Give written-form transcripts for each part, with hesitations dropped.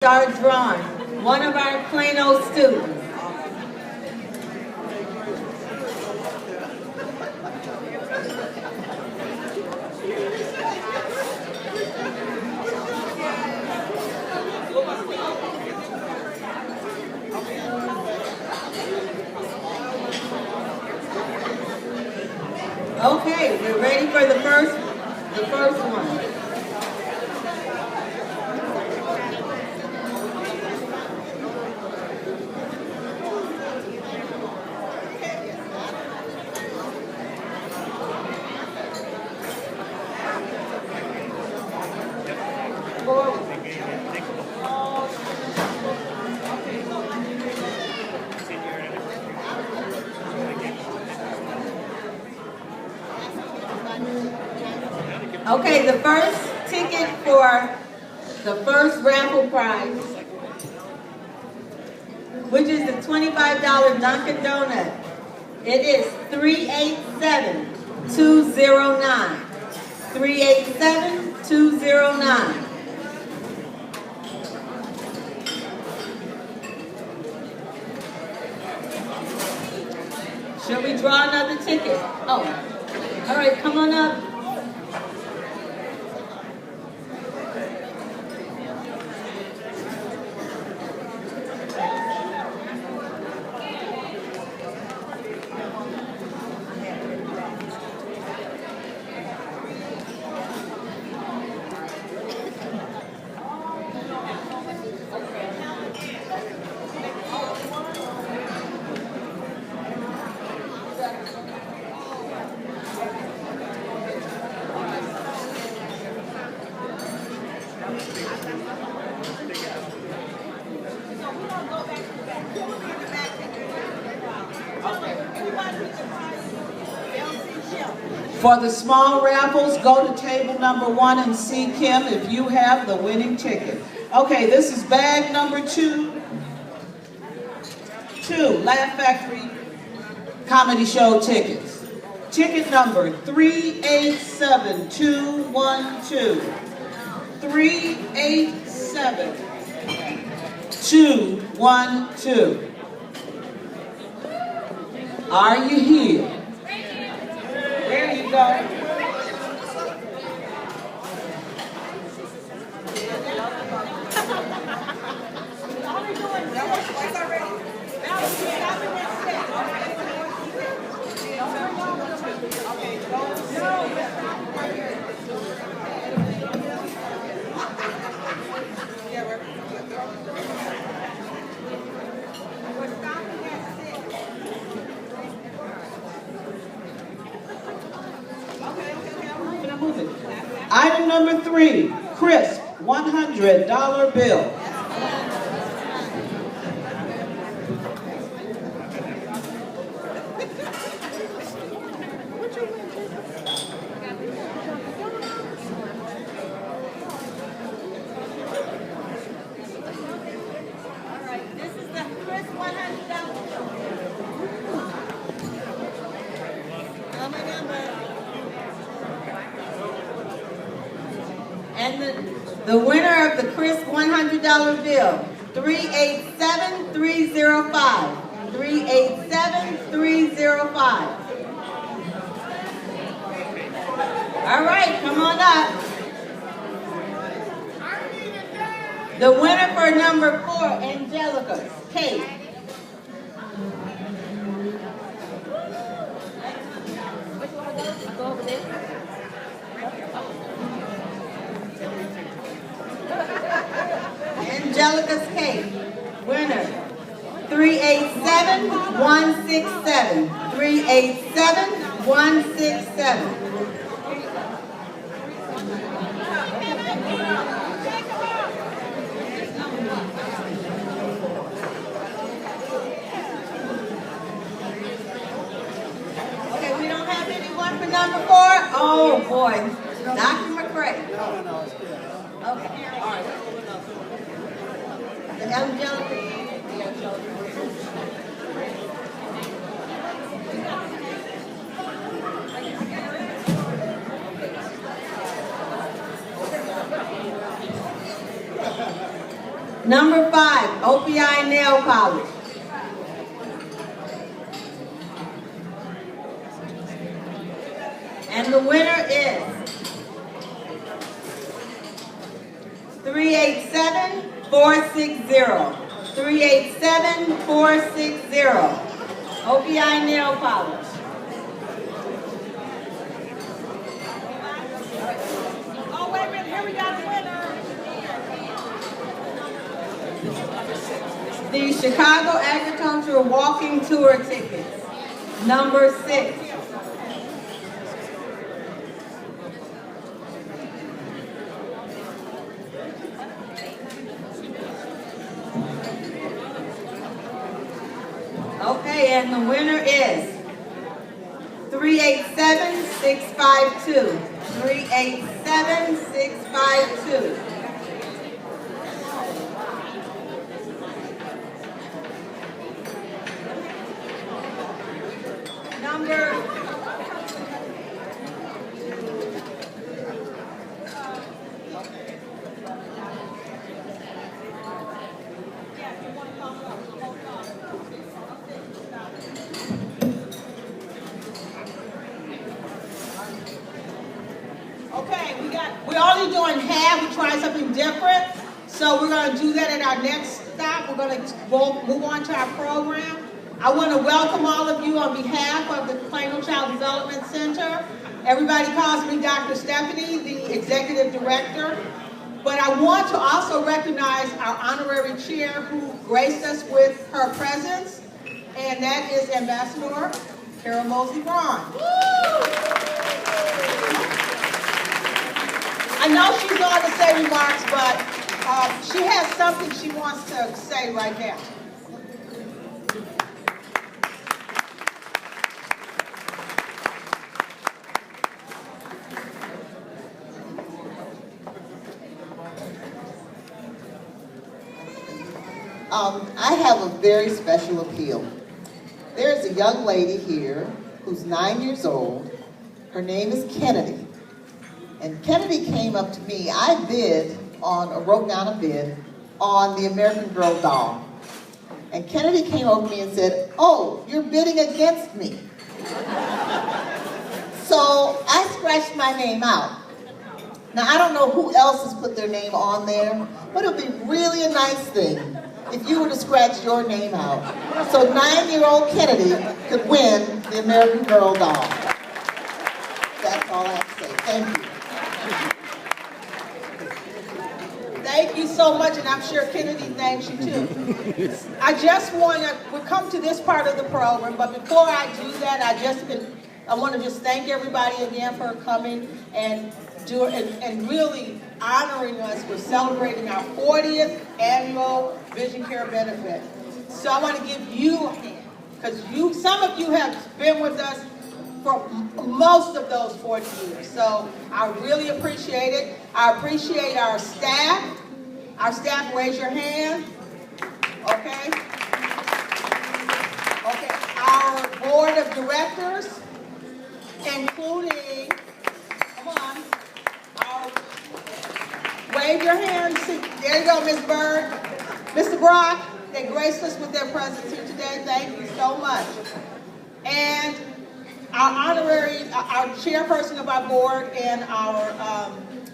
Start drawing. One of our Plano students. Okay, we're ready for the first one. Okay, the first ticket for the first raffle prize, which is the $25 Dunkin' Donut. It is 387209. 387209. Should we draw another ticket? Oh, all right, come on up. For the small raffles, go to table number 1 and see Kim if you have the winning ticket. Okay, this is bag number 2. Laugh Factory Comedy Show tickets. Ticket number 387212. 387212. Are you here? There you go. Item number 3, crisp $100 bill. And the winner of the crisp $100 bill, 387305. 387305. All right, come on up. The winner for number 4, Angelica, Kate. Go over there. Angelica's cake, winner, 387167. 387167. Okay, we don't have anyone for number 4? Oh boy, Dr. McCray. Okay, all right. Angelica. Number 5, OPI nail polish. And the winner is 387460. 387460. OPI nail polish. Oh, wait a minute, here we got a winner. The Chicago Agricultural Walking Tour tickets. Number 6. Okay, and the winner is 387652. 387652. Number Okay, we're only doing half. We're trying something different. So we're going to do that at our next stop. We're going to move on to our program. I want to welcome all of you on behalf of the Plano Child Development Center. Everybody calls me Dr. Stephanie, the Executive Director. But I want to also recognize our honorary chair who graced us with her presence, and that is Ambassador Carol Mosley Braun. I know she's going to say remarks, but she has something she wants to say right now. I have a very special appeal. There's a young lady here who's 9 years old. Her name is Kennedy. And Kennedy came up to me. I wrote down a bid on the American Girl doll. And Kennedy came over to me and said, "Oh, you're bidding against me." So I scratched my name out. Now, I don't know who else has put their name on there, but it would be really a nice thing if you were to scratch your name out. So 9-year-old Kennedy could win the American Girl doll. That's all I have to say. Thank you. Thank you so much, and I'm sure Kennedy thanks you too. I just want to, we'll come to this part of the program, but before I do that, I want to just thank everybody again for coming and really honoring us for celebrating our 40th annual Vision Care benefit. So I want to give you a hand, because some of you have been with us for most of those 40 years. So I really appreciate it. I appreciate our staff. Our staff, raise your hand. Okay. Okay. Our board of directors, including, come on, wave your hands. There you go, Ms. Bird. Mr. Brock, they graced us with their presence here today. Thank you so much. And our chairperson of our board and our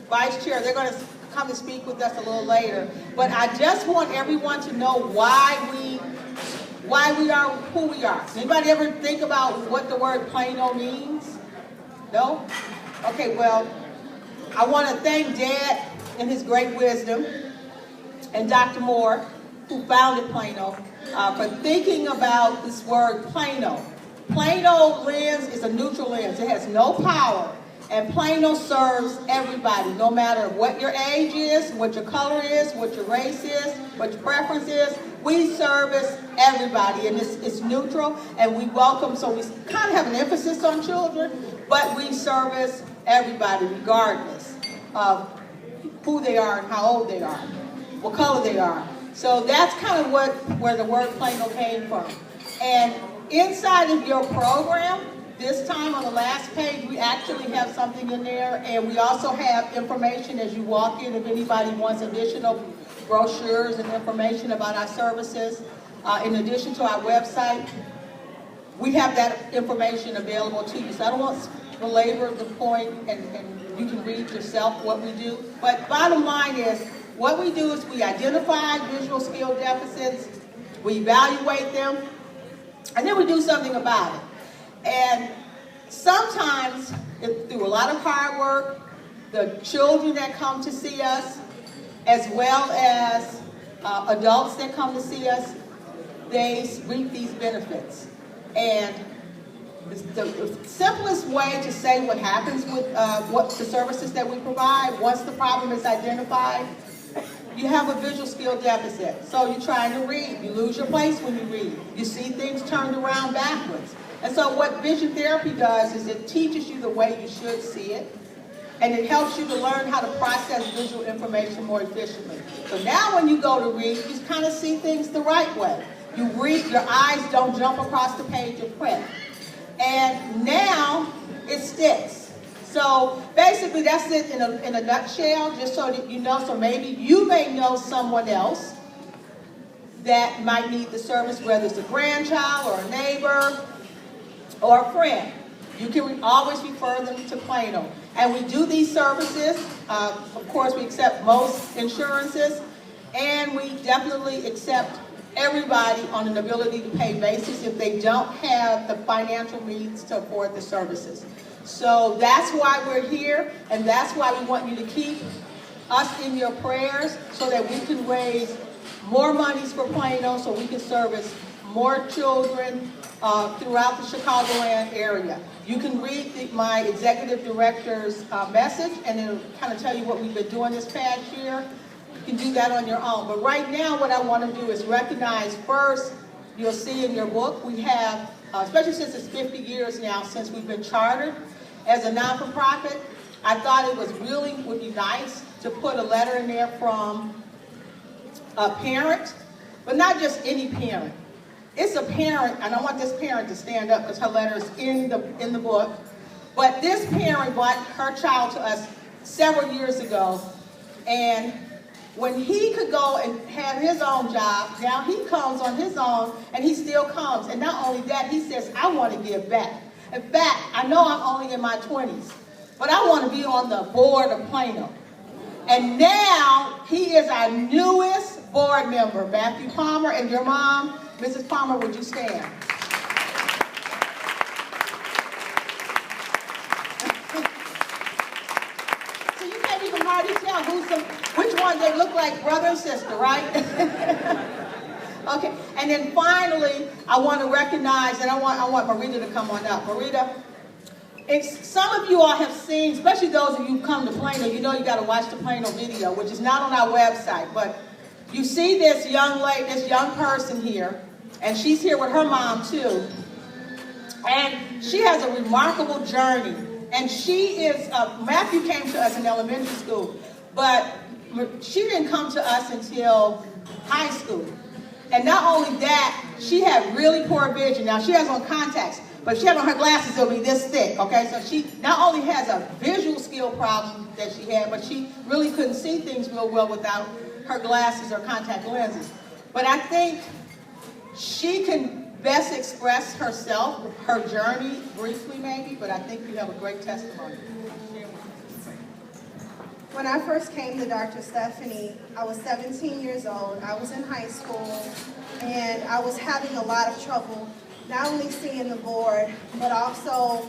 vice chair, they're going to come and speak with us a little later. But I just want everyone to know why we are who we are. Does anybody ever think about what the word Plano means? No? Okay, well, I want to thank Dad and his great wisdom, and Dr. Moore, who founded Plano, for thinking about this word Plano. Plano lens is a neutral lens. It has no power. And Plano serves everybody, no matter what your age is, what your color is, what your race is, what your preference is. We service everybody, and it's neutral, and we welcome, so we kind of have an emphasis on children, but we service everybody regardless of who they are and how old they are, what color they are. So that's kind of where the word Plano came from. And inside of your program, this time on the last page, we actually have something in there, and we also have information as you walk in if anybody wants additional brochures and information about our services. In addition to our website, we have that information available to you. So I don't want to belabor the point, and you can read yourself what we do. But bottom line is, what we do is we identify visual skill deficits, we evaluate them, and then we do something about it. And sometimes, through a lot of hard work, the children that come to see us, as well as adults that come to see us, they reap these benefits. And the simplest way to say what happens with what the services that we provide, once the problem is identified, you have a visual skill deficit. So you're trying to read, you lose your place when you read. You see things turned around backwards. And so what vision therapy does is it teaches you the way you should see it, and it helps you to learn how to process visual information more efficiently. So now when you go to read, you kind of see things the right way. You read, your eyes don't jump across the page of print. And now it sticks. So basically that's it in a nutshell, just so that you know. So maybe you may know someone else that might need the service, whether it's a grandchild or a neighbor or a friend. You can always refer them to Plano. And we do these services. Of course, we accept most insurances, and we definitely accept everybody on an ability to pay basis if they don't have the financial means to afford the services. So that's why we're here, and that's why we want you to keep us in your prayers so that we can raise more monies for Plano so we can service more children throughout the Chicagoland area. You can read my executive director's message, and it'll kind of tell you what we've been doing this past year. You can do that on your own. But right now, what I want to do is recognize first, you'll see in your book, we have, especially since it's 50 years now since we've been chartered as a non-for-profit, I thought it would be nice to put a letter in there from a parent, but not just any parent. It's a parent, and I want this parent to stand up because her letter is in the book. But this parent brought her child to us several years ago, and when he could go and have his own job, now he comes on his own, and he still comes. And not only that, he says, I want to give back. In fact, I know I'm only in my 20s, but I want to be on the board of Plano. And now he is our newest board member, Matthew Palmer, and your mom, Mrs. Palmer, would you stand? So you can't even hardly tell which one they look like, brother and sister, right? Okay, and then finally, I want to recognize, and I want Marita to come on up. Marita, some of you all have seen, especially those of you who come to Plano, you know you got to watch the Plano video, which is not on our website, but you see this young lady, this young person here, and she's here with her mom too, and she has a remarkable journey. And she is, Matthew came to us in elementary school, but she didn't come to us until high school. And not only that, she had really poor vision. Now she has on contacts, but if she had on her glasses, it'll be this thick, okay? So she not only has a visual skill problem that she had, but she really couldn't see things real well without her glasses or contact lenses. But I think she can best express herself, her journey, briefly maybe, but I think you have a great testimony. When I first came to Dr. Stephanie, I was 17 years old. I was in high school, and I was having a lot of trouble, not only seeing the board, but also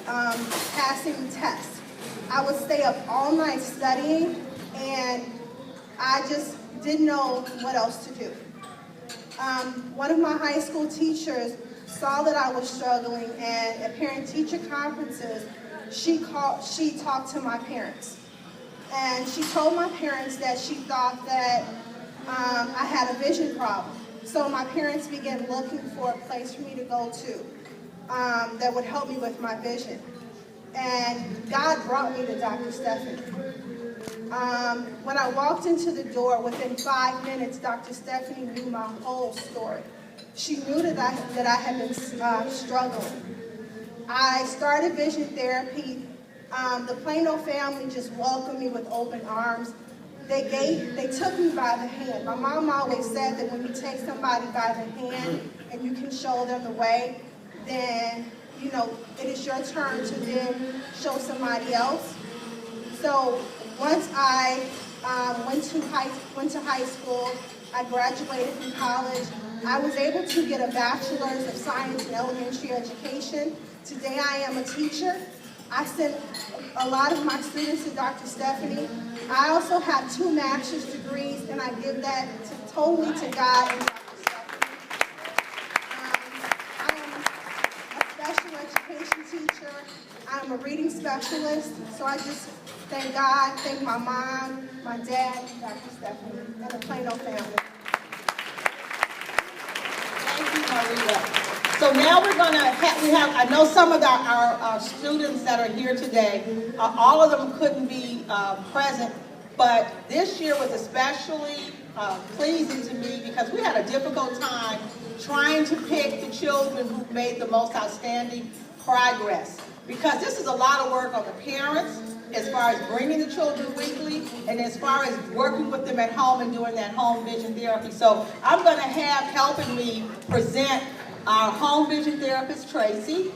passing tests. I would stay up all night studying, and I just didn't know what else to do. One of my high school teachers saw that I was struggling, and at parent-teacher conferences, she talked to my parents. And she told my parents that she thought that I had a vision problem. So my parents began looking for a place for me to go to that would help me with my vision. And God brought me to Dr. Stephanie. When I walked into the door, within 5 minutes, Dr. Stephanie knew my whole story. She knew that I had been struggling. I started vision therapy. The Plano family just welcomed me with open arms. they took me by the hand. My mom always said that when you take somebody by the hand and you can show them the way, then, you know, it is your turn to then show somebody else. So once I went to high school, I graduated from college. I was able to get a bachelor's of science in elementary education. Today I am a teacher. I sent a lot of my students to Dr. Stephanie. I also have 2 master's degrees, and I give that totally to God and Dr. Stephanie. I am a special education teacher. I'm a reading specialist. So I just thank God, thank my mom, my dad, Dr. Stephanie, and the Plano family. Thank you, Maria. So now we're going to have, I know some of our students that are here today, all of them couldn't be present, but this year was especially pleasing to me because we had a difficult time trying to pick the children who made the most outstanding progress. Because this is a lot of work on the parents, as far as bringing the children weekly, and as far as working with them at home and doing that home vision therapy. So I'm going to have helping me present our home vision therapist, Tracy.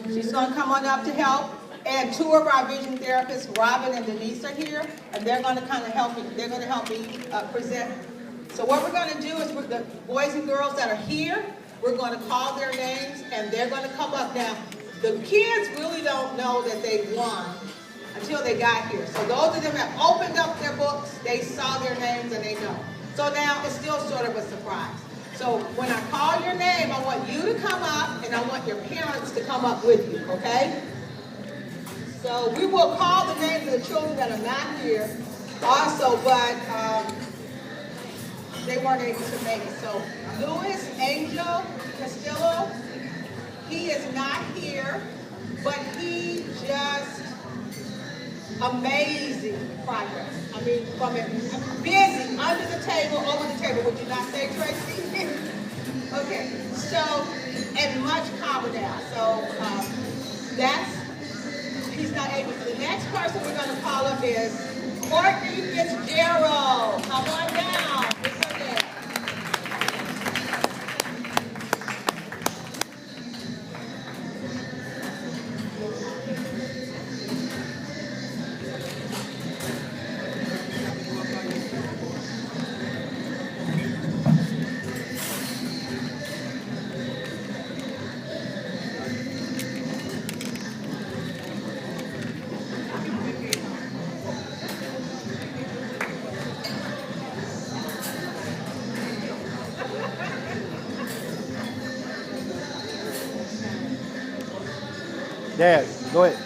She's going to come on up to help. And 2 of our vision therapists, Robin and Denise, are here, and they're going to kind of help me. They're going to help me present. So what we're going to do is, with the boys and girls that are here, we're going to call their names, and they're going to come up. Now, the kids really don't know that they won until they got here. So those of them that opened up their books, they saw their names and they know. So now it's still sort of a surprise. So when I call your name, I want you to come up, and I want your parents to come up with you, okay? So we will call the names of the children that are not here also, but they weren't able to make it. So Louis Angel Castillo, he is not here, but he just amazing progress. I mean, from it, busy, under the table, over the table. Would you not say, Tracy? Okay, so, and much calmer now. So he's not able. So the next person we're going to call up is Courtney Fitzgerald. Come on down. It's okay. Dad, go ahead.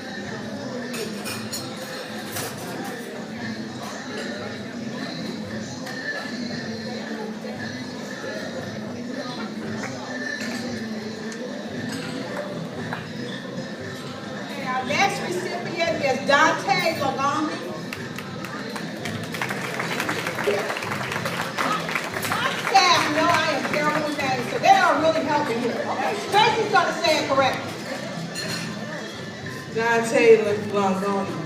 Okay, our next recipient is Dante Lagombi. My staff know I am terrible with names, so they are really helping here. Okay, Tracy's going to say it correctly. Dante Lagombi.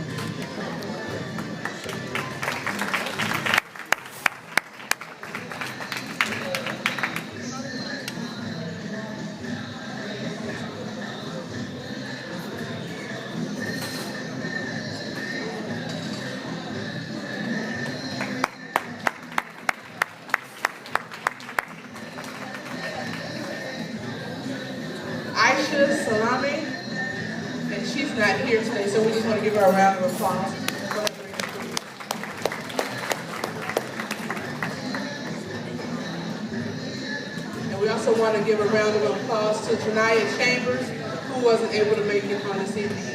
Aisha Salami, and she's not here today, so we just want to give her a round of applause. And we also want to give a round of applause to Janaya Chambers, who wasn't able to make it on this evening.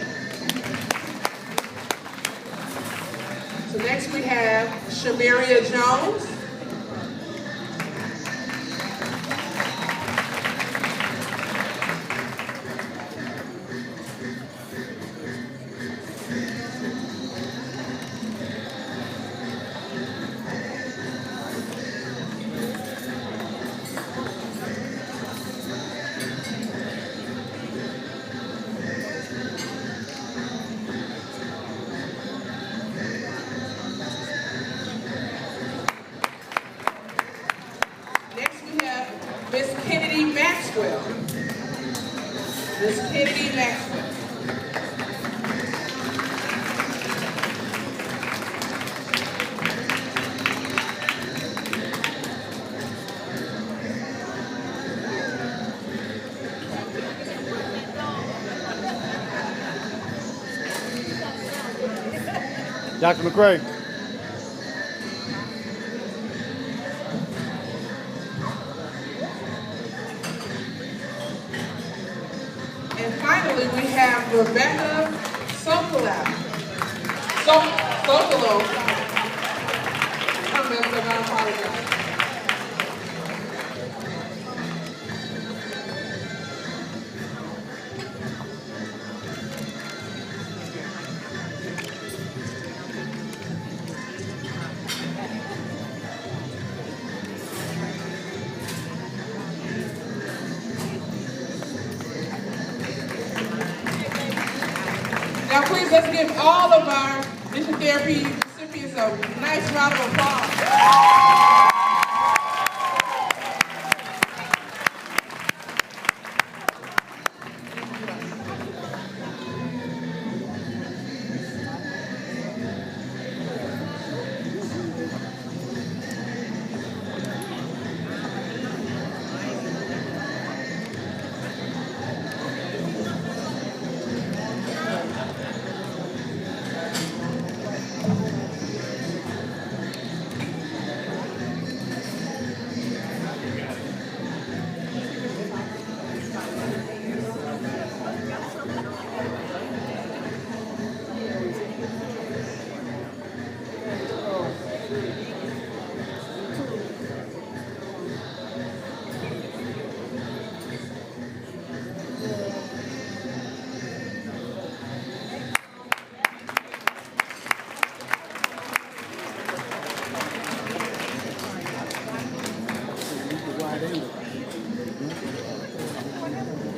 So next we have Shamiria Jones. Miss Kennedy Maxwell. Miss Kennedy Maxwell. Dr. McCray. And finally, we have Rebecca Sokolow. Sokolow. I messed up, I apologize. Now please, let's give all of our Mission Therapy recipients a nice round of applause.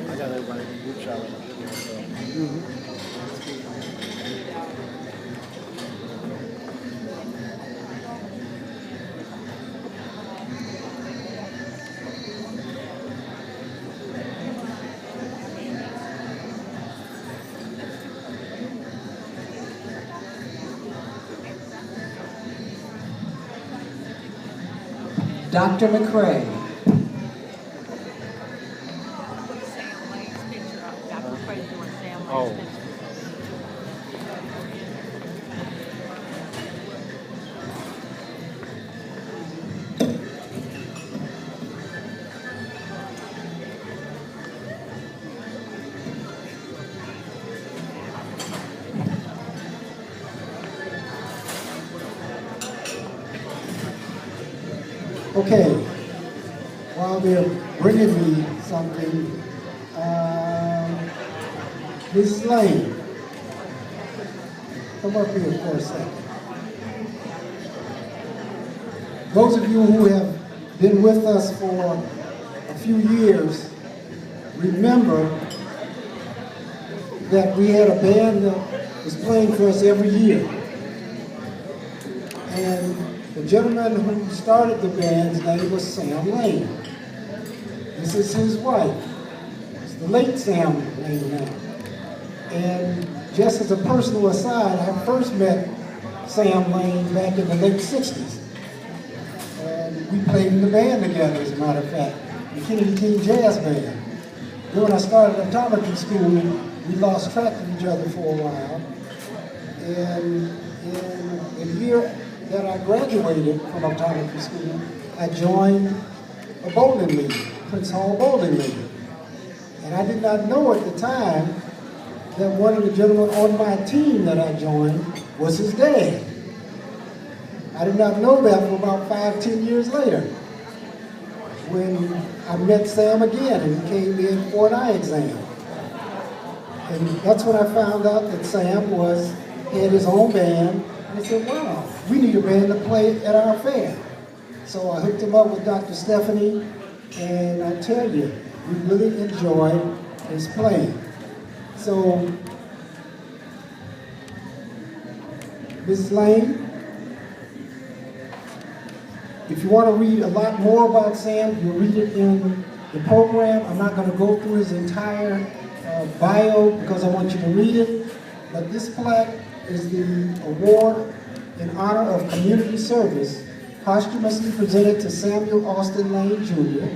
I got everybody in the group shot right now. Dr. McCray. Oh. Okay, while they're bringing me something, Mrs. Lane, come up here for a second. Those of you who have been with us for a few years, remember that we had a band that was playing for us every year. And the gentleman who started the band's name was Sam Lane. This is his wife. It's the late Sam Lane now. And just as a personal aside, I first met Sam Lane back in the late 60s. And we played in the band together, as a matter of fact, the Kennedy King Jazz Band. Then when I started optometry school, we lost track of each other for a while. And in the year that I graduated from optometry school, I joined a bowling league, Prince Hall Bowling League. And I did not know at the time that one of the gentlemen on my team that I joined was his dad. I did not know that for about 5-10 years later, when I met Sam again and he came in for an eye exam. And that's when I found out that Sam had his own band. And I said, wow, we need a band to play at our fair. So I hooked him up with Dr. Stephanie, and I tell you, we really enjoyed his playing. So, Mrs. Lane, If you want to read a lot more about Sam, you'll read it in the program. I'm not going to go through his entire bio because I want you to read it. But this plaque is the award in honor of community service posthumously presented to Samuel Austin Lane Jr.,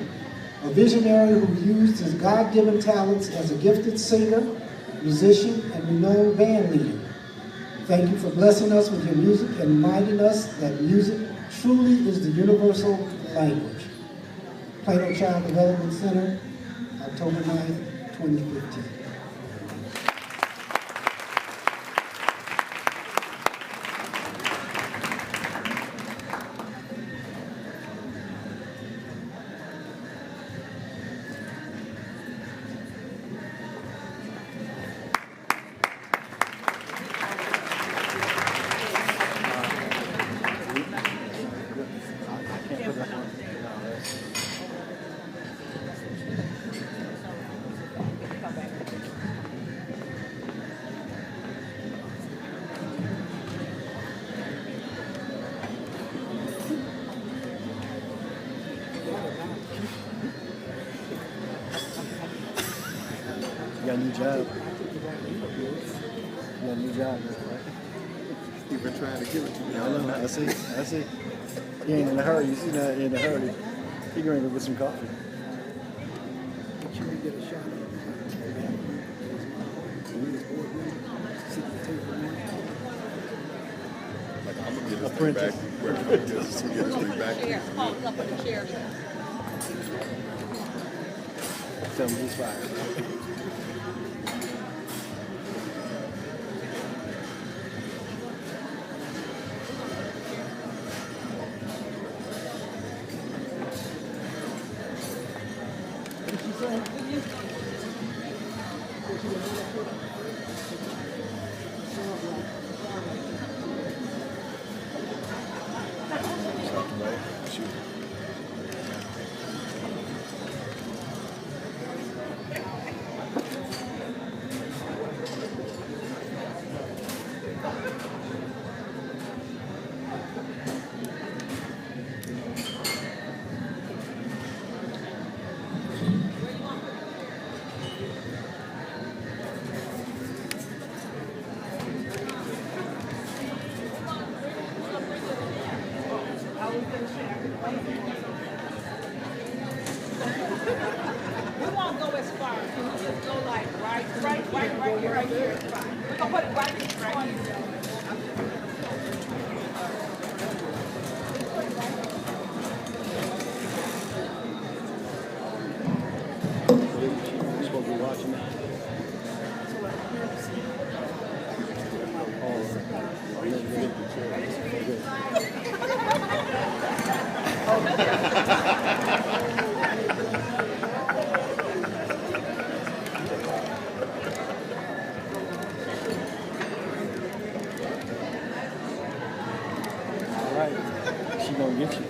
a visionary who used his God-given talents as a gifted singer, musician, and renowned band leader. Thank you for blessing us with your music and reminding us that music truly is the universal language. Plano Child Development Center, October 9th, 2015. You got a new job. You got a new job, right? You've been trying to give it to me. I know, I see. You ain't in a hurry, you see that in a hurry. He going to go get some coffee. Make sure you get a shot of it. Like, I'm gonna get this thing back. We're gonna get this thing back. Tell him he's fired. We won't go as far. We'll just go like right here. It's fine. We're gonna put it right here. You're supposed to be watching it. All right, she gonna get you.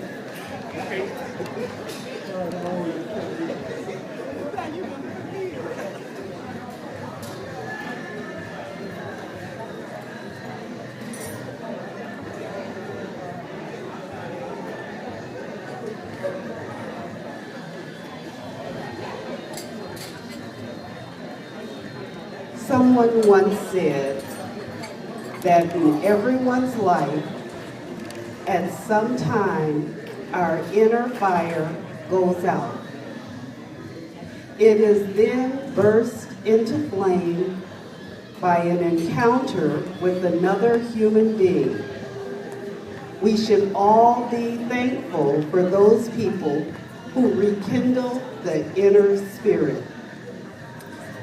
Someone once said that in everyone's life, at some time, our inner fire goes out. It is then burst into flame by an encounter with another human being. We should all be thankful for those people who rekindle the inner spirit.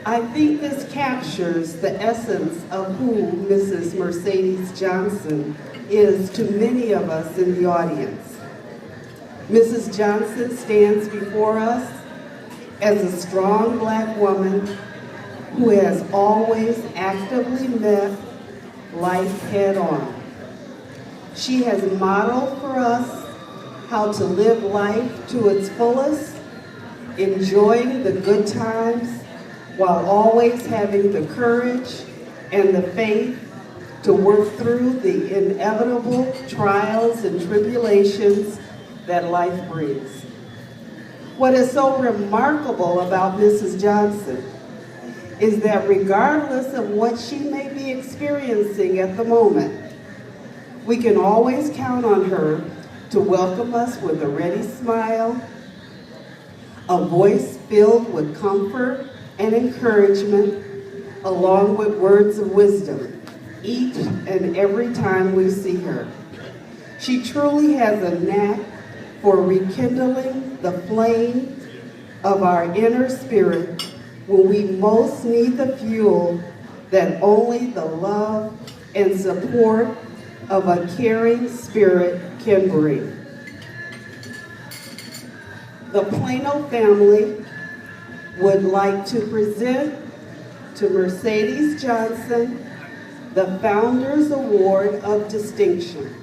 I think this captures the essence of who Mrs. Mercedes Johnson is to many of us in the audience. Mrs. Johnson stands before us as a strong Black woman who has always actively met life head-on. She has modeled for us how to live life to its fullest, enjoying the good times while always having the courage and the faith to work through the inevitable trials and tribulations that life brings. What is so remarkable about Mrs. Johnson is that regardless of what she may be experiencing at the moment, we can always count on her to welcome us with a ready smile, a voice filled with comfort and encouragement, along with words of wisdom, each and every time we see her. She truly has a knack for rekindling the flame of our inner spirit when we most need the fuel that only the love and support of a caring spirit can bring. The Plano family would like to present to Mercedes Johnson the Founders Award of Distinction.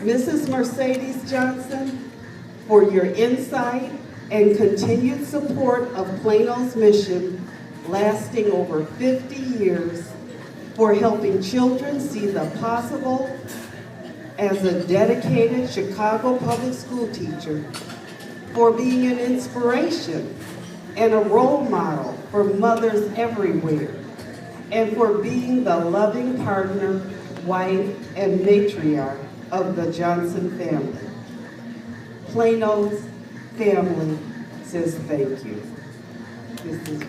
Mrs. Mercedes Johnson, for your insight and continued support of Plano's mission lasting over 50 years, for helping children see the possible as a dedicated Chicago public school teacher, for being an inspiration and a role model for mothers everywhere, and for being the loving partner, wife, and matriarch of the Johnson family. Plano's family says thank you. This is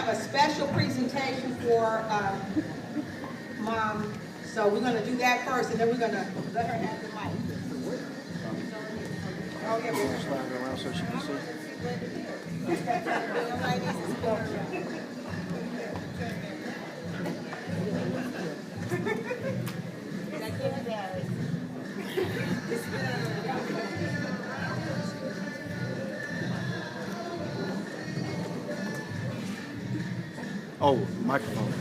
a special presentation for Mom. So we're going to do that first, and then we're going to let her have the mic. Oh, yeah, we're Slide it around so she can see. Oh, microphone.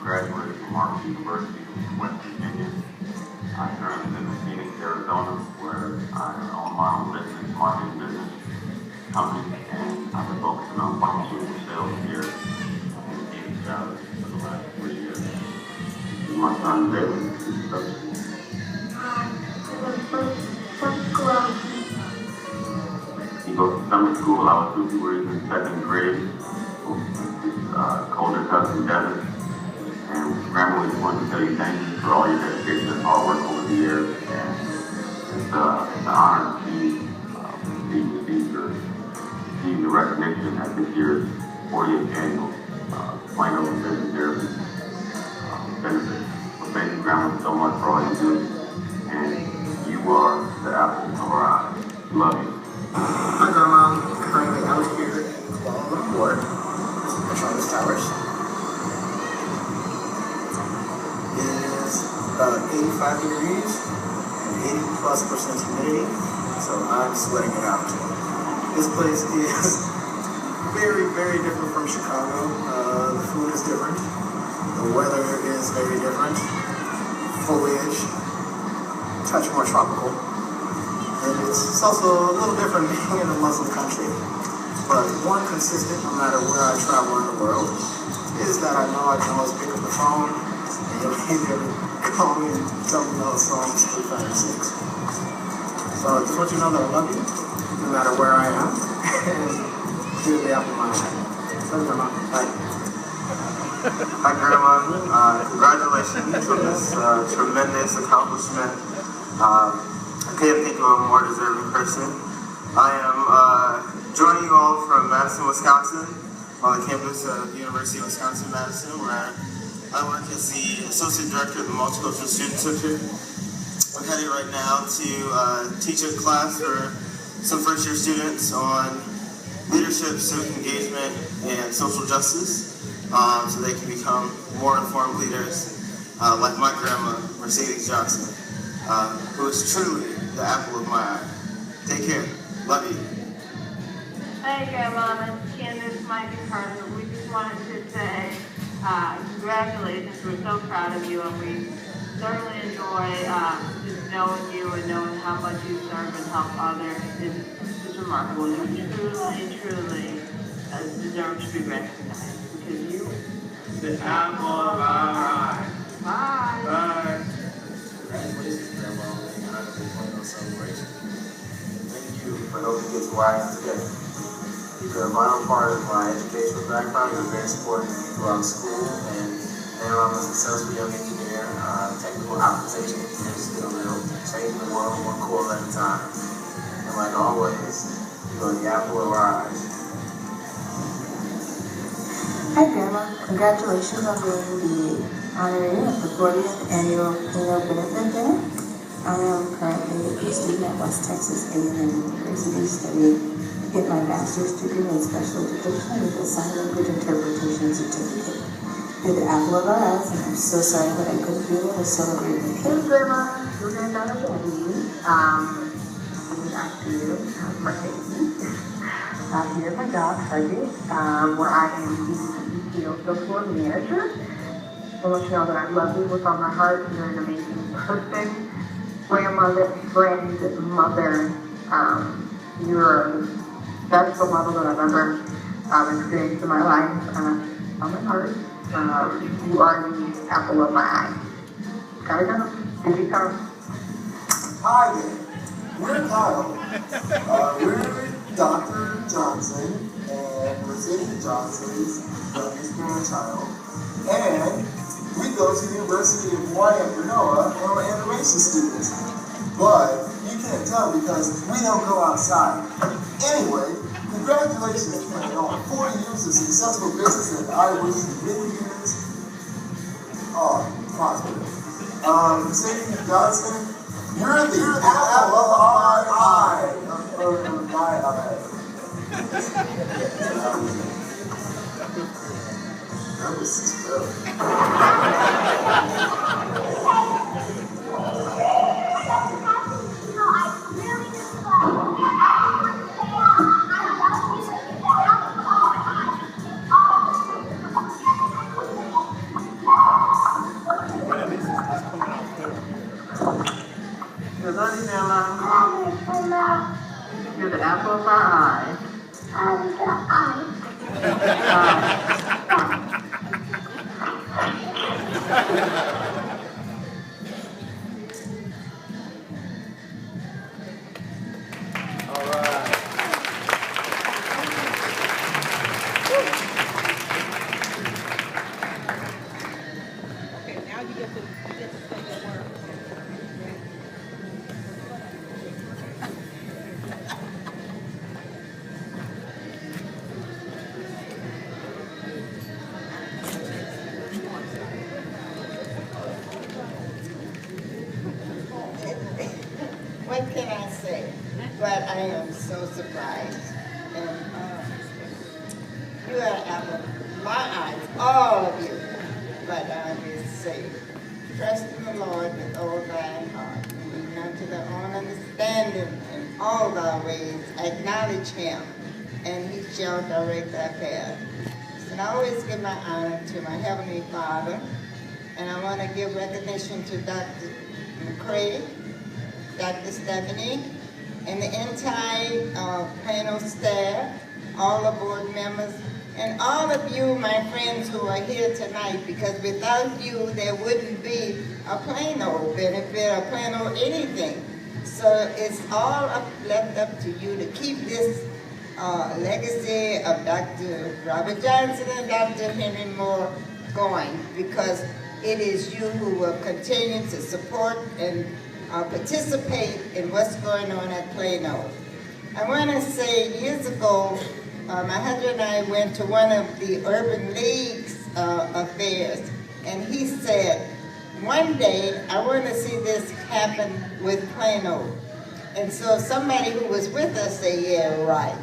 Graduated from Marshall University in West Virginia. I currently live in Phoenix, Arizona, where I own my own business, marketing business company, and I've been focusing on pharmaceutical sales here in Phoenix, Dallas for the last 3 years. This is my son, David. He goes to summer school. I was 2 years in second grade. His older cousin, Devin. And Grandma, we just wanted to tell you thank you for all your dedication and hard work over the years. And it's an honor to receive the recognition at this year's 40th annual Plano Vision Therapy benefit. Well, thank you, Grandma, so much for all you do. And you are the apple of our 95 degrees and 80+% humidity, so I'm sweating it out. This place is very, very different from Chicago. The food is different. The weather is very different. Foliage, touch more tropical. And it's also a little different being in a Muslim country. But one consistent, no matter where I travel in the world, is that I know I can always pick up the phone and you'll either call me and tell me those songs 3, 5, and 6. So I just want you to know that I love you, no matter where I am. And here's the apple of my eye. Love you, Grandma. Bye. Hi, Grandma. Congratulations on this tremendous accomplishment. I couldn't think of a more deserving person. I am joining you all from Madison, Wisconsin, on the campus of University of Wisconsin-Madison, where I work as the Associate Director of the Multicultural Student Center. I'm headed right now to teach a class for some first-year students on leadership, civic engagement, and social justice, so they can become more informed leaders, like my grandma, Mercedes Johnson, who is truly the apple of my eye. Take care. Love you. Hey, Grandma. It's Candace, Mike, and Carter. We just wanted to say congratulations. We're so proud of you, and we certainly enjoy just knowing you and knowing how much you serve and help others. It's remarkable. You truly deserve to be recognized because you... The apple of our eye. Bye. Bye. Congratulations, Grandma, on being honored with Plano celebration. Thank you for helping me get to where I am today. The vital part of my educational background is very supportive of me throughout school, and now I'm a successful young engineer, technical optimization engineer, still changing the world one core at a time. And like always, you're the apple of our eyes. Hi, Grandma. Congratulations on being the honoree of the 40th Annual Plano Benefit Dinner. I am currently a student at West Texas A&M University studying to get my master's degree in special education with a sign language interpretation certificate. You're the apple of our eyes, and I'm so sorry that I couldn't be there to celebrate with you. Hey, Grandma. Your granddaughter, Debbie. After you, Mercedes. Here's my job, Target, where I am the floor manager. I want you to know that I love you with all my heart. You're an amazing person, grandmother, friend, mother. You're the best level that I've ever experienced in my life. On my heart. You are the apple of my eye. Gotta go. Did you come? Hi there. We're Kyle. We're Dr. Johnson and Mercedes Johnson's youngest grandchild. And we go to the University of Hawaii at Manoa and we're animation students. But you can't tell because we don't go outside. Anyway, congratulations on 40 years of successful business and I wish you many years prosperous. Mercedes Johnson, you're the apple of our eye. Of my eye. That was Good morning, Emma. You're the apple of our eye. Okay, now you get to say your word. What can I say? But I am so surprised. And you are apple of my eyes, all of you. But I will say, Trust in the Lord with all thy heart, and lean not to thy own understanding. In all thy ways acknowledge him, and he shall direct thy path. And I always give my honor to my Heavenly Father, and I want to give recognition to Dr. McCrae, Dr. Stephanie, and the entire Plano staff, all the board members, and all of you, my friends who are here tonight, because without you, there wouldn't be a Plano benefit, a Plano anything. So it's all left up to you to keep this legacy of Dr. Robert Johnson and Dr. Henry Moore going, because it is you who will continue to support and participate in what's going on at Plano. I want to say years ago, my husband and I went to one of the Urban League's affairs, and he said, one day I want to see this happen with Plano. And so somebody who was with us said, yeah, right.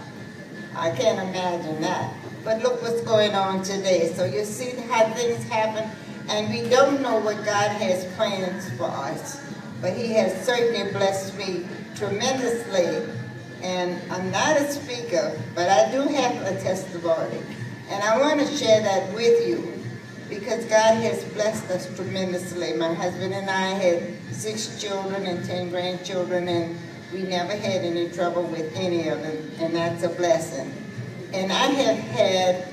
I can't imagine that. But look what's going on today. So you see how things happen, and we don't know what God has plans for us. But he has certainly blessed me tremendously. And I'm not a speaker, but I do have a testimony. And I want to share that with you, because God has blessed us tremendously. My husband and I had 6 children and 10 grandchildren, and we never had any trouble with any of them, and that's a blessing. And I have had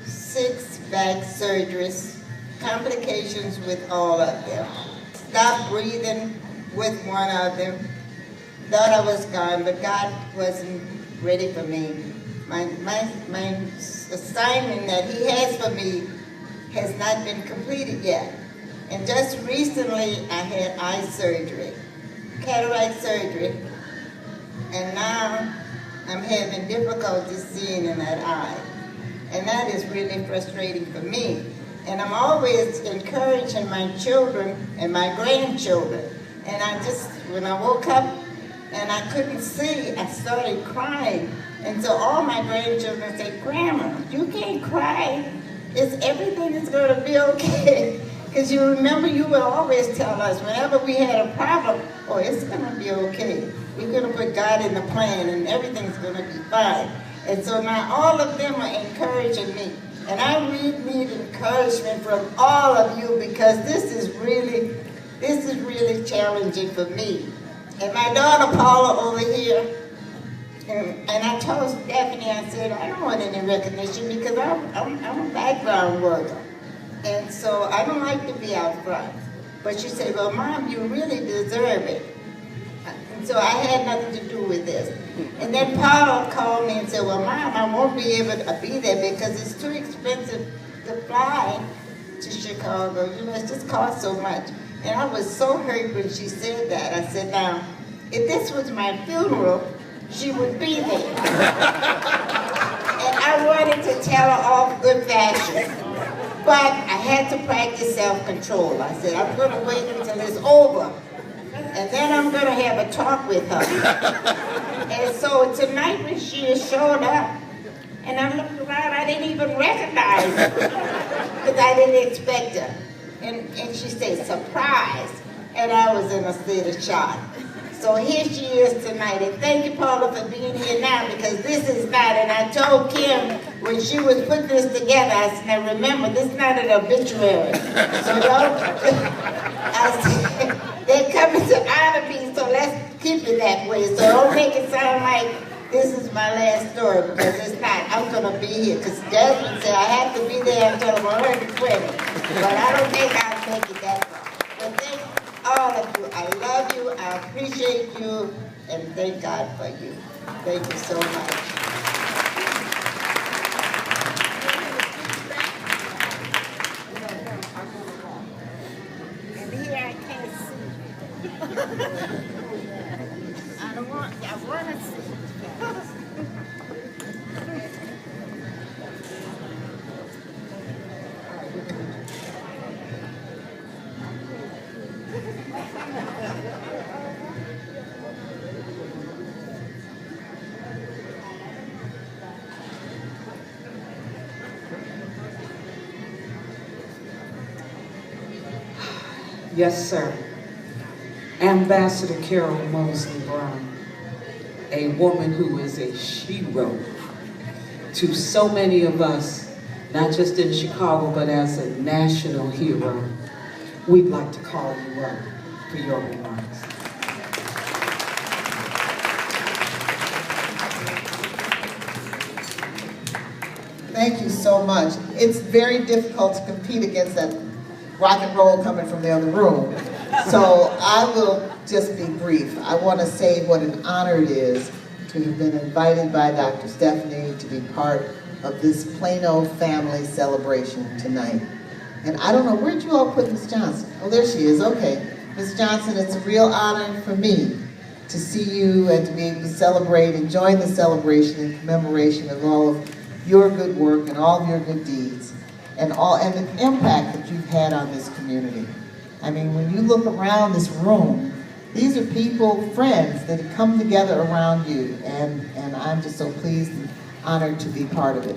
6 back surgeries, complications with all of them. Stopped breathing with one of them. Thought I was gone, but God wasn't ready for me. My assignment that he has for me has not been completed yet. And just recently, I had eye surgery, cataract surgery, and now I'm having difficulty seeing in that eye. And that is really frustrating for me. And I'm always encouraging my children and my grandchildren. And I just, when I woke up and I couldn't see, I started crying. And so all my grandchildren say, Grandma, you can't cry. Everything is going to be okay. Because you remember, you would always tell us, whenever we had a problem, oh, it's going to be okay. We're going to put God in the plan, and everything's going to be fine. And so now all of them are encouraging me. And I really need encouragement from all of you, because this is really challenging for me. And my daughter Paula over here, and I told Stephanie, I said, I don't want any recognition because I'm a background worker. And so I don't like to be out front. But she said, well, Mom, you really deserve it. And so I had nothing to do with this. And then Paula called me and said, well, Mom, I won't be able to be there because it's too expensive to fly to Chicago. You know, it just costs so much. And I was so hurt when she said that. I said, now, if this was my funeral, she would be there. And I wanted to tell her off good fashion. But I had to practice self-control. I said, I'm going to wait until it's over. And then I'm going to have a talk with her. And so tonight when she showed up, and I looked around, I didn't even recognize her. Because I didn't expect her. And she said, surprise. And I was in a state of shock. So here she is tonight. And thank you, Paula, for being here now, because this is not, and I told Kim when she was putting this together, I said, now remember, this is not an obituary. So don't, I said, they're coming to honor me, so let's keep it that way. So don't make it sound like this is my last story, because it's not. I'm going to be here, because Jasmine said I have to be there until I'm 120. But I don't think I'll make it that far. But thank all of you. I love you. I appreciate you. And thank God for you. Thank you so much. And here I can't see. I want to see. Yes, sir. Ambassador Carol Mosley Brown, a woman who is a hero to so many of us, not just in Chicago, but as a national hero. We'd like to call you up for your remarks. Thank you so much. It's very difficult to compete against that rock and roll coming from the other room. So I will just be brief. I want to say what an honor it is to have been invited by Dr. Stephanie to be part of this Plano family celebration tonight. And I don't know, where'd you all put Ms. Johnson? Oh, there she is, okay. Ms. Johnson, it's a real honor for me to see you and to be able to celebrate and join the celebration in commemoration of all of your good work and all of your good deeds and the impact that you've had on this community. I mean, when you look around this room, these are people, friends, that have come together around you, and I'm just so pleased and honored to be part of it.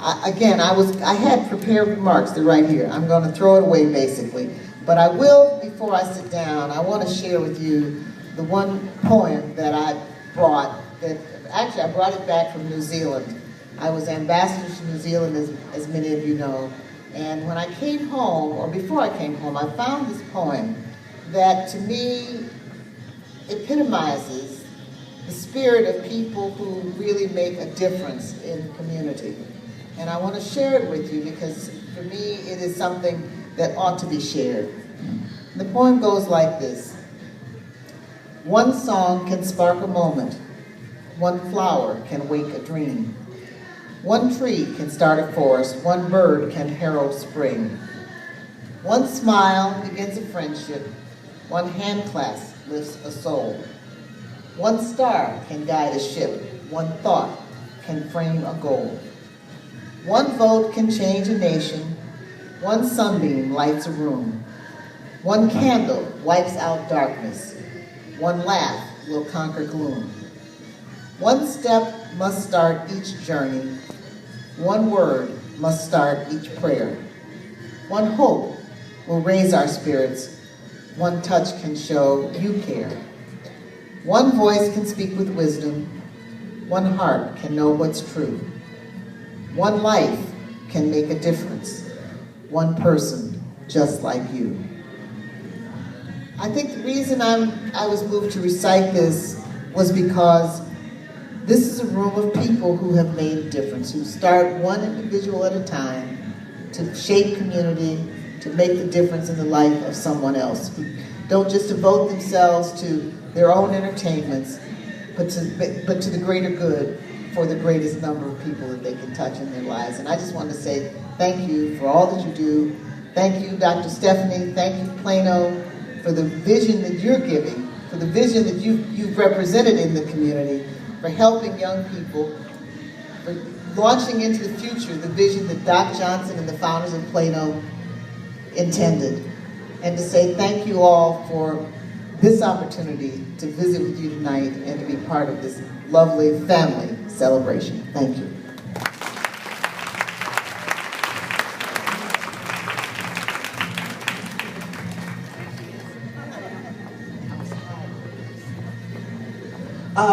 I had prepared remarks, they're right here. I'm going to throw it away basically. But I will, before I sit down, I want to share with you the one poem that I brought, actually I brought it back from New Zealand. I was ambassador to New Zealand, as many of you know. And when I came home, or before I came home, I found this poem that to me epitomizes the spirit of people who really make a difference in the community. And I want to share it with you because for me it is something that ought to be shared. The poem goes like this. One song can spark a moment. One flower can wake a dream. One tree can start a forest. One bird can herald spring. One smile begins a friendship. One hand clasp lifts a soul. One star can guide a ship. One thought can frame a goal. One vote can change a nation. One sunbeam lights a room. One candle wipes out darkness. One laugh will conquer gloom. One step must start each journey. One word must start each prayer. One hope will raise our spirits. One touch can show you care. One voice can speak with wisdom. One heart can know what's true. One life can make a difference. One person just like you. I think the reason I was moved to recite this was because this is a room of people who have made a difference, who start one individual at a time to shape community, to make the difference in the life of someone else, who don't just devote themselves to their own entertainments, but to the greater good for the greatest number of people that they can touch in their lives. And I just want to say thank you for all that you do. Thank you, Dr. Stephanie. Thank you, Plano, for the vision that you're giving, for the vision that you've represented in the community, for helping young people, for launching into the future the vision that Doc Johnson and the founders of Plano intended. And to say thank you all for this opportunity to visit with you tonight and to be part of this lovely family celebration. Thank you.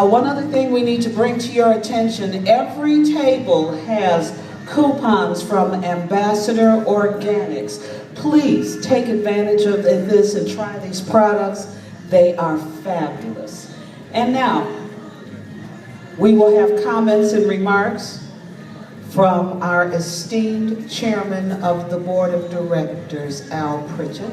One other thing we need to bring to your attention, every table has coupons from Ambassador Organics. Please take advantage of this and try these products. They are fabulous. And now, we will have comments and remarks from our esteemed chairman of the board of directors, Al Pritchett.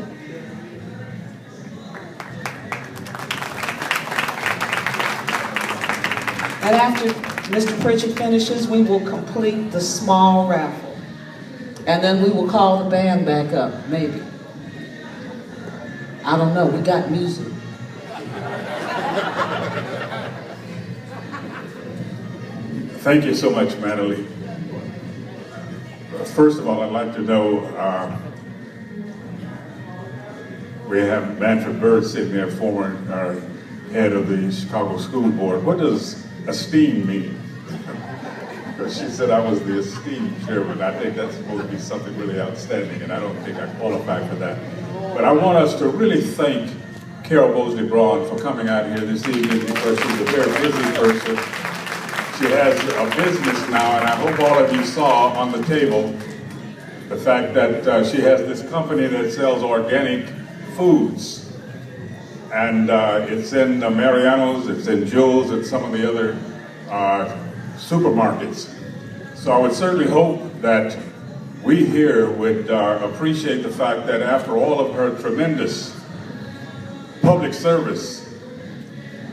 And after Mr. Pritchett finishes, we will complete the small raffle. And then we will call the band back up, maybe. I don't know, we got music. Thank you so much, Natalie. First of all, I'd like to know, we have Manfred Bird sitting there, former head of the Chicago School Board. What does esteem mean? Because she said I was the esteemed chairman. I think that's supposed to be something really outstanding, and I don't think I qualify for that. But I want us to really thank Carol Mosley Braun for coming out here this evening because she's a very busy person. She has a business now, and I hope all of you saw on the table the fact that she has this company that sells organic foods. And it's in Mariano's, it's in Joe's, and some of the other supermarkets. So I would certainly hope that we here would appreciate the fact that after all of her tremendous public service,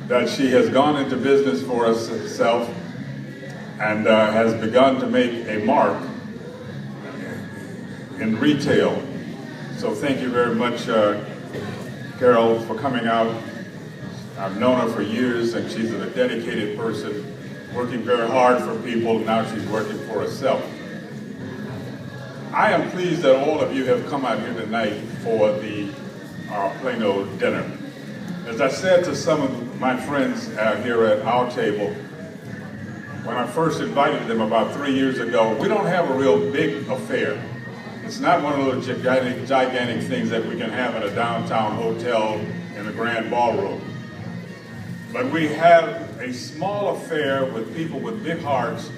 that she has gone into business for herself and has begun to make a mark in retail. So thank you very much, Carol, for coming out. I've known her for years, and she's a dedicated person, working very hard for people. Now she's working for herself. I am pleased that all of you have come out here tonight for the Plano dinner. As I said to some of my friends here at our table, when I first invited them about 3 years ago, we don't have a real big affair. It's not one of those gigantic things that we can have in a downtown hotel in the grand ballroom. But we have a small affair with people with big hearts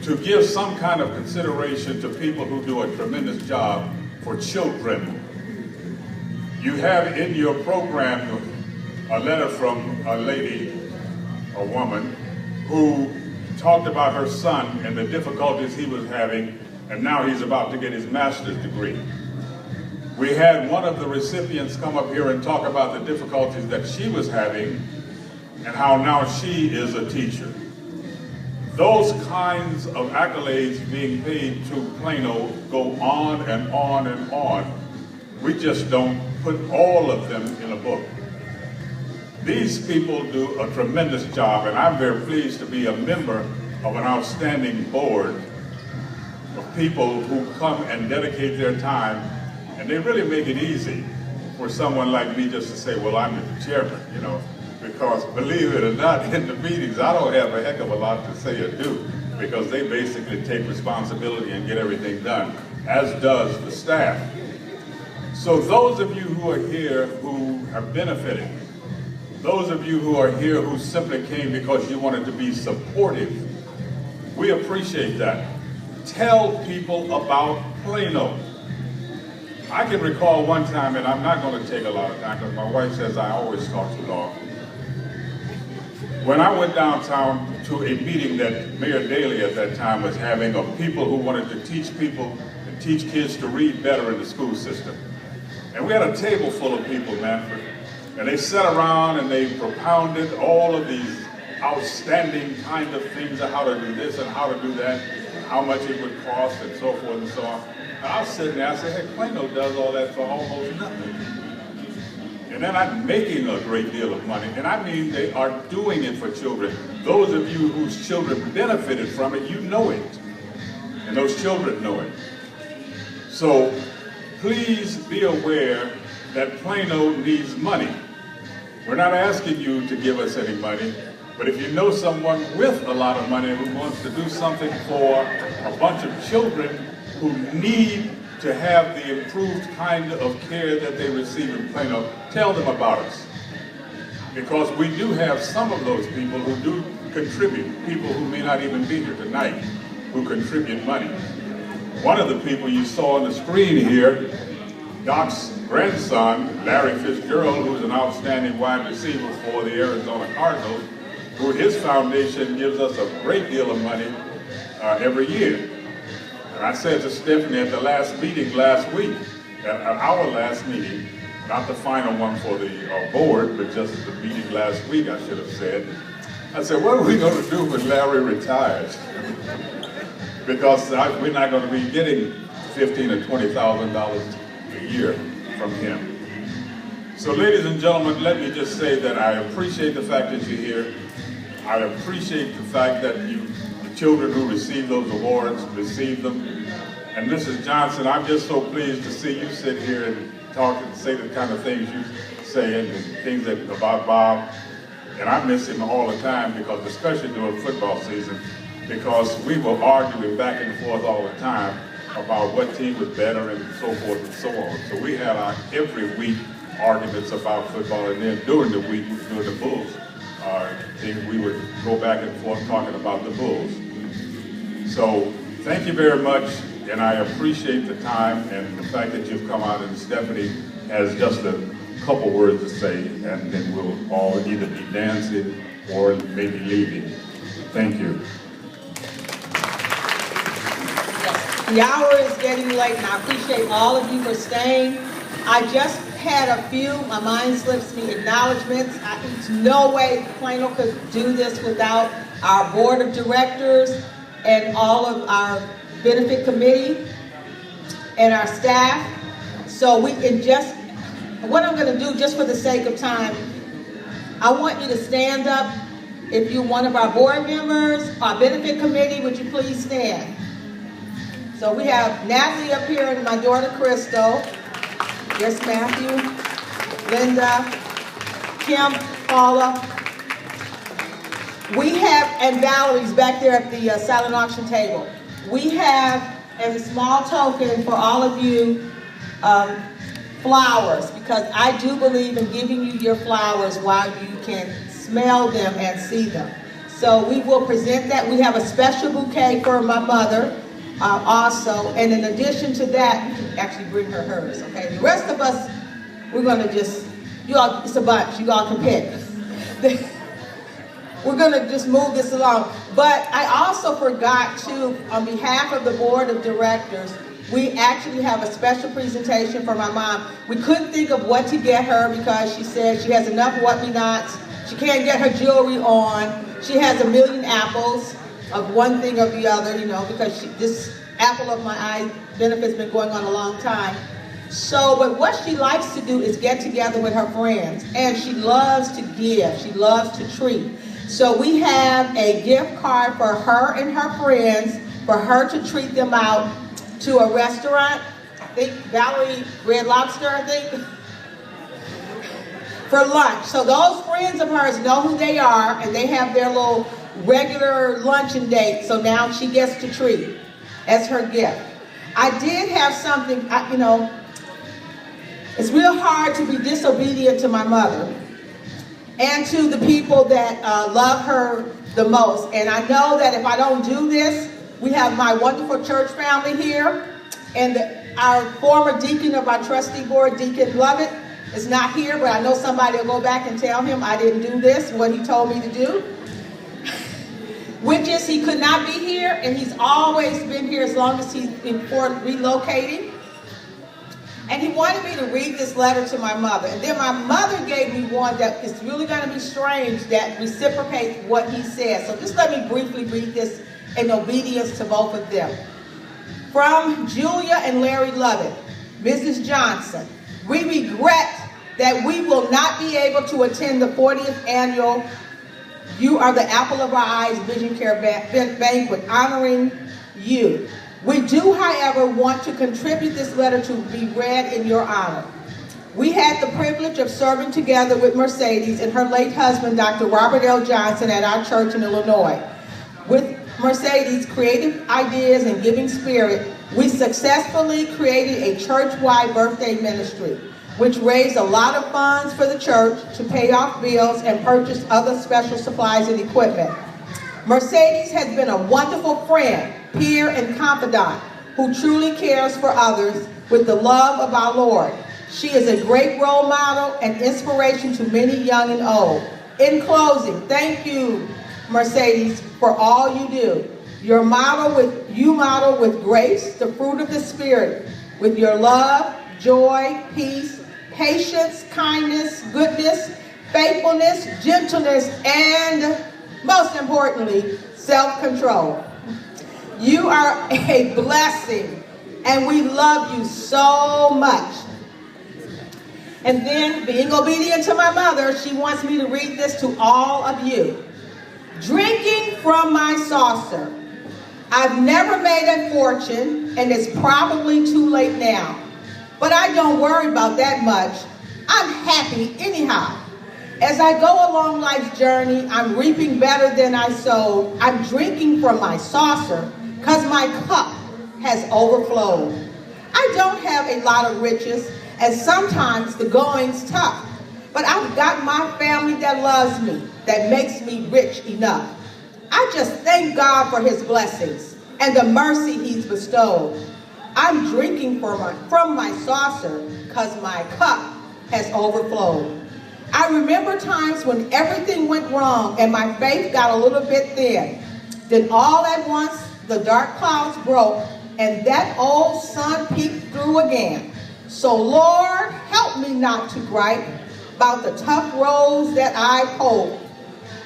to give some kind of consideration to people who do a tremendous job for children. You have in your program a letter from a lady, a woman, who talked about her son and the difficulties he was having, and now he's about to get his master's degree. We had one of the recipients come up here and talk about the difficulties that she was having and how now she is a teacher. Those kinds of accolades being paid to Plano go on and on and on. We just don't put all of them in a book. These people do a tremendous job, and I'm very pleased to be a member of an outstanding board of people who come and dedicate their time, and they really make it easy for someone like me just to say, well, I'm the chairman, you know, because believe it or not, in the meetings, I don't have a heck of a lot to say or do, because they basically take responsibility and get everything done, as does the staff. So those of you who are here who have benefited, those of you who are here who simply came because you wanted to be supportive, we appreciate that. Tell people about Plano. I can recall one time, and I'm not going to take a lot of time because my wife says I always talk too long. When I went downtown to a meeting that Mayor Daley at that time was having of people who wanted to teach people and teach kids to read better in the school system. And we had a table full of people, Manfred, and they sat around and they propounded all of these outstanding kind of things of how to do this and how to do that, and how much it would cost and so forth and so on. And I was sitting there, I said, hey, Plano does all that for almost nothing. And they're not making a great deal of money. And I mean, they are doing it for children. Those of you whose children benefited from it, you know it. And those children know it. So please be aware that Plano needs money. We're not asking you to give us any money, but if you know someone with a lot of money who wants to do something for a bunch of children who need to have the improved kind of care that they receive in Plano, tell them about us. Because we do have some of those people who do contribute, people who may not even be here tonight, who contribute money. One of the people you saw on the screen here, Doc's grandson, Larry Fitzgerald, who's an outstanding wide receiver for the Arizona Cardinals, who his foundation gives us a great deal of money every year. And I said to Stephanie at the last meeting last week, at our last meeting, not the final one for the board, but just the meeting last week, I should have said, I said, what are we going to do when Larry retires? Because we're not going to be getting $15,000 or $20,000 a year from him. So ladies and gentlemen, let me just say that I appreciate the fact that you're here. I appreciate the fact that the children who receive those awards receive them. And Mrs. Johnson, I'm just so pleased to see you sit here and talk and say the kind of things you say and things about Bob. And I miss him all the time because, especially during football season, because we were arguing back and forth all the time. about what team was better and so forth and so on. So we had our every week arguments about football, and then during the week, during the Bulls thing, we would go back and forth talking about the Bulls. So thank you very much, and I appreciate the time and the fact that you've come out, and Stephanie has just a couple words to say, and then we'll all either be dancing or maybe leaving. Thank you. The hour is getting late, and I appreciate all of you for staying. I just had a few, my mind slips me, acknowledgments. There's no way Plano could do this without our board of directors and all of our benefit committee and our staff. So we can just, what I'm going to do just for the sake of time, I want you to stand up. If you're one of our board members, our benefit committee, would you please stand? So we have Natalie up here and my daughter Crystal. Yes, Matthew, Linda, Kim, Paula. We have, and Valerie's back there at the silent auction table. We have, as a small token for all of you, flowers, because I do believe in giving you your flowers while you can smell them and see them. So we will present that. We have a special bouquet for my mother also, and in addition to that, you can actually bring her hers, okay? The rest of us, we're gonna just, you all, it's a bunch, you all can pick. We're gonna just move this along. But I also forgot to, on behalf of the board of directors, we actually have a special presentation for my mom. We couldn't think of what to get her because she said she has enough what-me-nots. She can't get her jewelry on. She has a million apples of one thing or the other, you know, because this apple of my eye benefit's been going on a long time. So, but what she likes to do is get together with her friends, and she loves to give. She loves to treat. So we have a gift card for her and her friends, for her to treat them out to a restaurant. I think Valerie, Red Lobster, I think, for lunch. So those friends of hers know who they are, and they have their little regular luncheon date. So now she gets to treat as her gift. I did have something, you know, it's real hard to be disobedient to my mother and to the people that love her the most. And I know that if I don't do this, we have my wonderful church family here, and our former deacon of our trustee board, Deacon Lovett, is not here, but I know somebody will go back and tell him I didn't do this, what he told me to do. Which is he could not be here, and he's always been here as long as he's been relocating. And he wanted me to read this letter to my mother. And then my mother gave me one that is really going to be strange that reciprocates what he says. So just let me briefly read this in obedience to both of them. From Julia and Larry Lovett, Mrs. Johnson, we regret that we will not be able to attend the 40th annual You Are the Apple of Our Eyes Vision Care Banquet, honoring you. We do, however, want to contribute this letter to be read in your honor. We had the privilege of serving together with Mercedes and her late husband, Dr. Robert L. Johnson, at our church in Illinois. With Mercedes' creative ideas and giving spirit, we successfully created a church-wide birthday ministry, which raised a lot of funds for the church to pay off bills and purchase other special supplies and equipment. Mercedes has been a wonderful friend, peer, and confidant who truly cares for others with the love of our Lord. She is a great role model and inspiration to many young and old. In closing, thank you, Mercedes, for all you do. You model with grace the fruit of the Spirit, with your love, joy, peace, patience, kindness, goodness, faithfulness, gentleness, and most importantly, self-control. You are a blessing, and we love you so much. And then, being obedient to my mother, she wants me to read this to all of you. Drinking from my saucer. I've never made a fortune, and it's probably too late now. But I don't worry about that much. I'm happy anyhow. As I go along life's journey, I'm reaping better than I sowed. I'm drinking from my saucer because my cup has overflowed. I don't have a lot of riches, and sometimes the going's tough. But I've got my family that loves me, that makes me rich enough. I just thank God for his blessings and the mercy he's bestowed. I'm drinking from my saucer because my cup has overflowed. I remember times when everything went wrong and my faith got a little bit thin. Then all at once, the dark clouds broke and that old sun peeked through again. So Lord, help me not to gripe about the tough roads that I hold.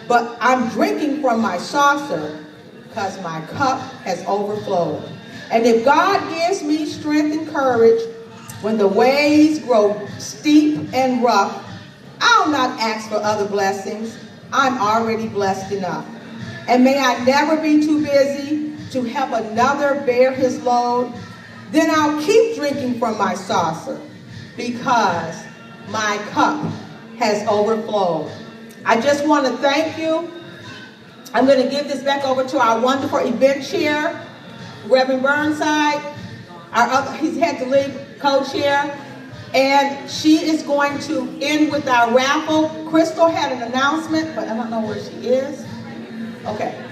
But I'm drinking from my saucer because my cup has overflowed. And if God gives me strength and courage when the ways grow steep and rough, I'll not ask for other blessings. I'm already blessed enough. And may I never be too busy to help another bear his load. Then I'll keep drinking from my saucer because my cup has overflowed. I just want to thank you. I'm going to give this back over to our wonderful event chair, Reverend Burnside. He's had to leave, co-chair. And she is going to end with our raffle. Crystal had an announcement, but I don't know where she is. Okay.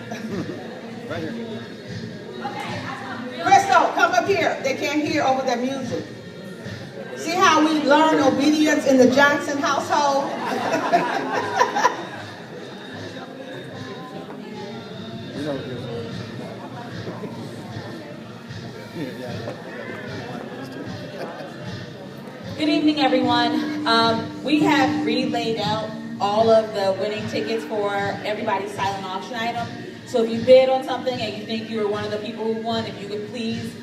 Right here. Crystal, come up here. They can't hear over the music. See how we learn obedience in the Johnson household? Good evening, everyone. We have relayed out all of the winning tickets for everybody's silent auction item. So if you bid on something and you think you were one of the people who won, if you could please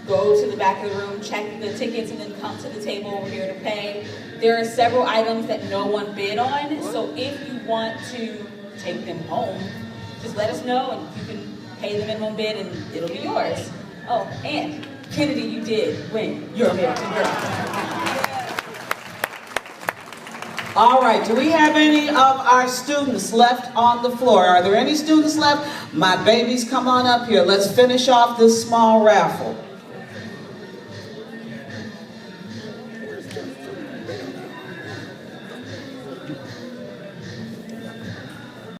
go to the back of the room, check the tickets, and then come to the table over here to pay. There are several items that no one bid on, so if you want to take them home, just let us know and you can pay the minimum bid and it'll be yours. Oh, and Kennedy, you did win your American Girl. All right, do we have any of our students left on the floor? Are there any students left? My babies, come on up here. Let's finish off this small raffle.